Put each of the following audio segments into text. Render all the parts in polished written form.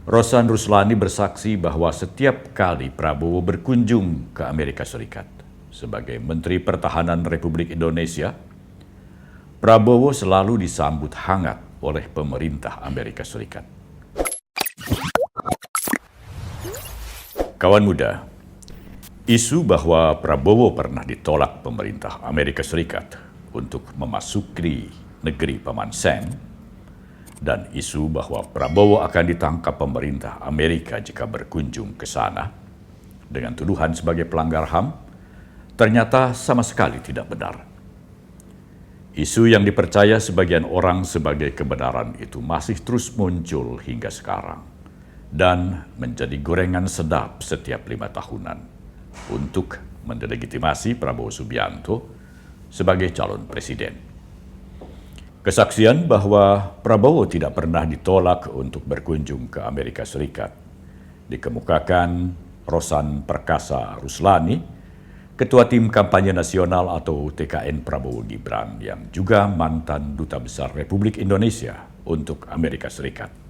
Rosan Ruslani bersaksi bahwa setiap kali Prabowo berkunjung ke Amerika Serikat sebagai Menteri Pertahanan Republik Indonesia, Prabowo selalu disambut hangat oleh pemerintah Amerika Serikat. Kawan muda, isu bahwa Prabowo pernah ditolak pemerintah Amerika Serikat untuk memasuki negeri Paman Sam, dan isu bahwa Prabowo akan ditangkap pemerintah Amerika jika berkunjung ke sana dengan tuduhan sebagai pelanggar HAM, ternyata sama sekali tidak benar. Isu yang dipercaya sebagian orang sebagai kebenaran itu masih terus muncul hingga sekarang dan menjadi gorengan sedap setiap 5 tahunan untuk mendelegitimasi Prabowo Subianto sebagai calon presiden. Kesaksian bahwa Prabowo tidak pernah ditolak untuk berkunjung ke Amerika Serikat dikemukakan Rosan Perkasa Ruslani, Ketua Tim Kampanye Nasional atau TKN Prabowo Gibran yang juga mantan Duta Besar Republik Indonesia untuk Amerika Serikat.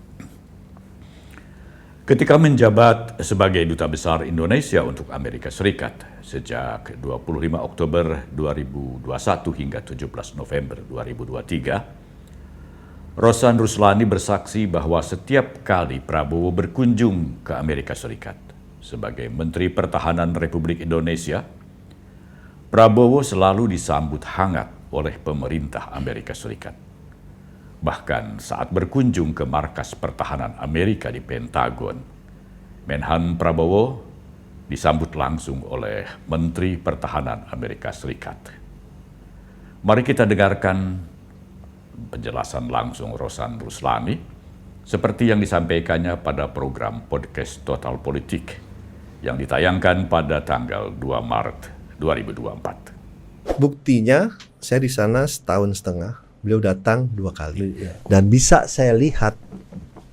Ketika menjabat sebagai Duta Besar Indonesia untuk Amerika Serikat sejak 25 Oktober 2021 hingga 17 November 2023, Rosan Ruslani bersaksi bahwa setiap kali Prabowo berkunjung ke Amerika Serikat sebagai Menteri Pertahanan Republik Indonesia, Prabowo selalu disambut hangat oleh pemerintah Amerika Serikat. Bahkan saat berkunjung ke markas pertahanan Amerika di Pentagon, Menhan Prabowo disambut langsung oleh Menteri Pertahanan Amerika Serikat. Mari kita dengarkan penjelasan langsung Rosan Ruslani seperti yang disampaikannya pada program podcast Total Politik yang ditayangkan pada tanggal 2 Maret 2024. Buktinya saya di sana setahun setengah. Beliau datang 2 kali dan bisa saya lihat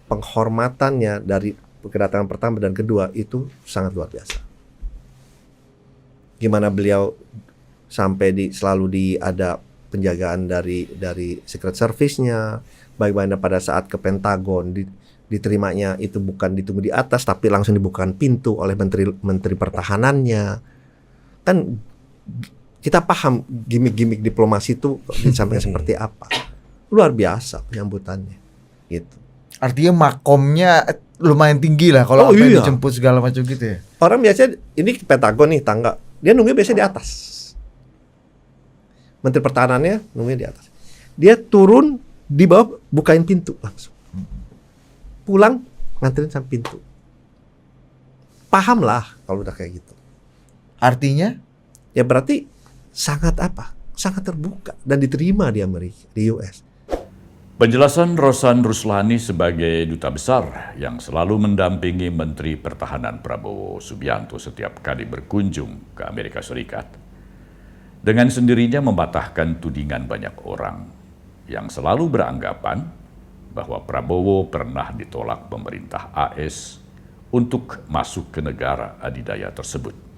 penghormatannya dari kedatangan pertama dan kedua itu sangat luar biasa. Gimana beliau sampai selalu ada penjagaan dari Secret Service-nya, bagaimana pada saat ke Pentagon diterimanya itu bukan ditunggu di atas tapi langsung dibukakan pintu oleh menteri pertahanannya. Kan kita paham gimmick-gimmick diplomasi itu disampaikan seperti apa. Luar biasa penyambutannya gitu. Artinya makomnya lumayan tinggi lah kalau sampai dijemput segala macam gitu ya. Orang biasanya ini Pentagon nih tangga, dia nunggunya biasanya di atas. Menteri Pertahanannya nunggunya di atas. Dia turun di bawah bukain pintu langsung. Pulang nganterin sampai pintu. Paham lah kalau udah kayak gitu. Artinya? Ya berarti sangat terbuka dan diterima di Amerika, di US. Penjelasan Rosan Ruslani sebagai duta besar yang selalu mendampingi Menteri Pertahanan Prabowo Subianto setiap kali berkunjung ke Amerika Serikat dengan sendirinya mematahkan tudingan banyak orang yang selalu beranggapan bahwa Prabowo pernah ditolak pemerintah AS untuk masuk ke negara adidaya tersebut.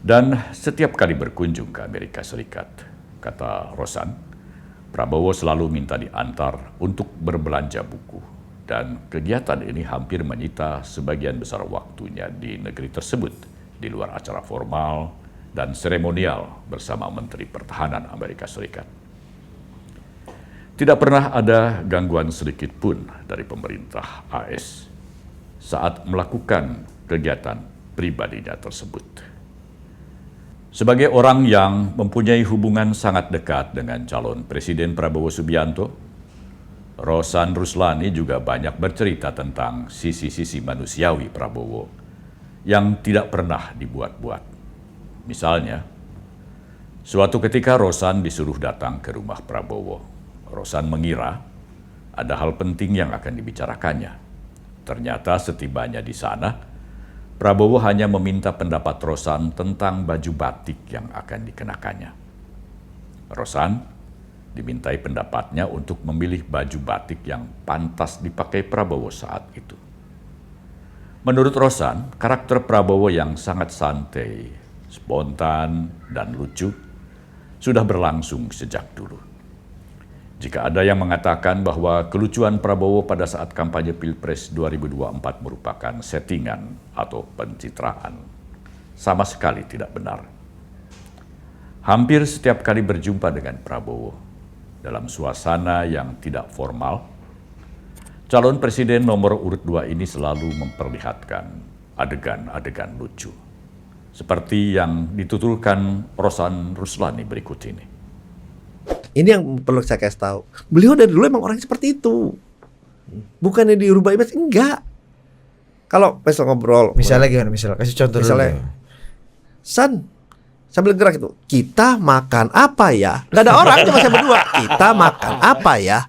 Dan setiap kali berkunjung ke Amerika Serikat, kata Rosan, Prabowo selalu minta diantar untuk berbelanja buku. Dan kegiatan ini hampir menyita sebagian besar waktunya di negeri tersebut, di luar acara formal dan seremonial bersama Menteri Pertahanan Amerika Serikat. Tidak pernah ada gangguan sedikit pun dari pemerintah AS saat melakukan kegiatan pribadinya tersebut. Sebagai orang yang mempunyai hubungan sangat dekat dengan calon Presiden Prabowo Subianto, Rosan Ruslani juga banyak bercerita tentang sisi-sisi manusiawi Prabowo yang tidak pernah dibuat-buat. Misalnya, suatu ketika Rosan disuruh datang ke rumah Prabowo. Rosan mengira ada hal penting yang akan dibicarakannya. Ternyata setibanya di sana, Prabowo hanya meminta pendapat Rosan tentang baju batik yang akan dikenakannya. Rosan dimintai pendapatnya untuk memilih baju batik yang pantas dipakai Prabowo saat itu. Menurut Rosan, karakter Prabowo yang sangat santai, spontan, dan lucu sudah berlangsung sejak dulu. Jika ada yang mengatakan bahwa kelucuan Prabowo pada saat kampanye Pilpres 2024 merupakan settingan atau pencitraan, sama sekali tidak benar. Hampir setiap kali berjumpa dengan Prabowo, dalam suasana yang tidak formal, calon presiden nomor urut 2 ini selalu memperlihatkan adegan-adegan lucu. Seperti yang dituturkan Rosan Ruslani berikut ini. Ini yang perlu saya kasih tahu. Beliau dari dulu emang orang seperti itu. Bukannya dirubah image, enggak. Kalau besok ngobrol, Misalnya gimana? Misalnya kasih contoh misalnya, dulu. San, sambil gerak itu, kita makan apa ya? Gak ada orang, cuma saya berdua. Kita makan apa ya?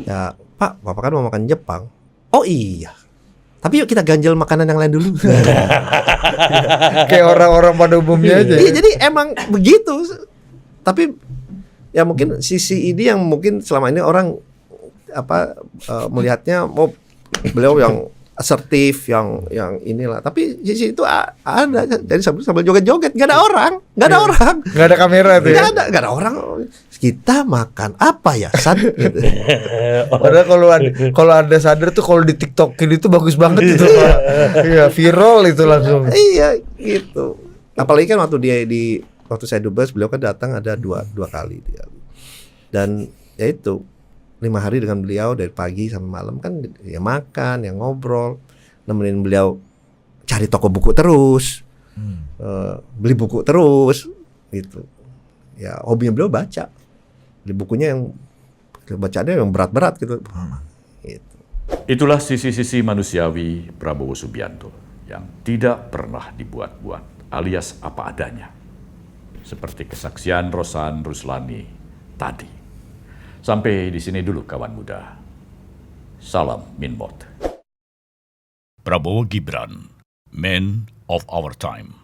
Ya, Pak, Bapak kan mau makan Jepang. Oh iya. Tapi yuk kita ganjel makanan yang lain dulu. Kayak orang-orang pada umumnya aja. Iya, jadi emang begitu. Tapi ya mungkin sisi ini yang mungkin selama ini orang melihatnya beliau yang asertif, yang inilah. Tapi sisi itu ada. Jadi sambil joget-joget, gak ada orang, gak ada orang, Gak ada kamera tuh ya. gak ada orang. Kita makan apa ya, San? Gitu. Padahal kalau ada sadar tuh kalau di TikTokin itu bagus banget itu. Iya, viral itu langsung. Iya, gitu. Apalagi kan waktu saya dubes, beliau kan datang ada dua kali dia. Dan ya itu 5 hari dengan beliau dari pagi sampai malam kan ya makan, ya ngobrol, nemenin beliau cari toko buku terus, beli buku terus, gitu. Ya hobinya beliau baca, beli bukunya yang bacaannya yang berat-berat gitu. Gitu. Itulah sisi-sisi manusiawi Prabowo Subianto yang tidak pernah dibuat-buat alias apa adanya. Seperti kesaksian Rosan Ruslani tadi. Sampai di sini dulu kawan muda. Salam Minmot. Prabowo Gibran, Man of Our Time.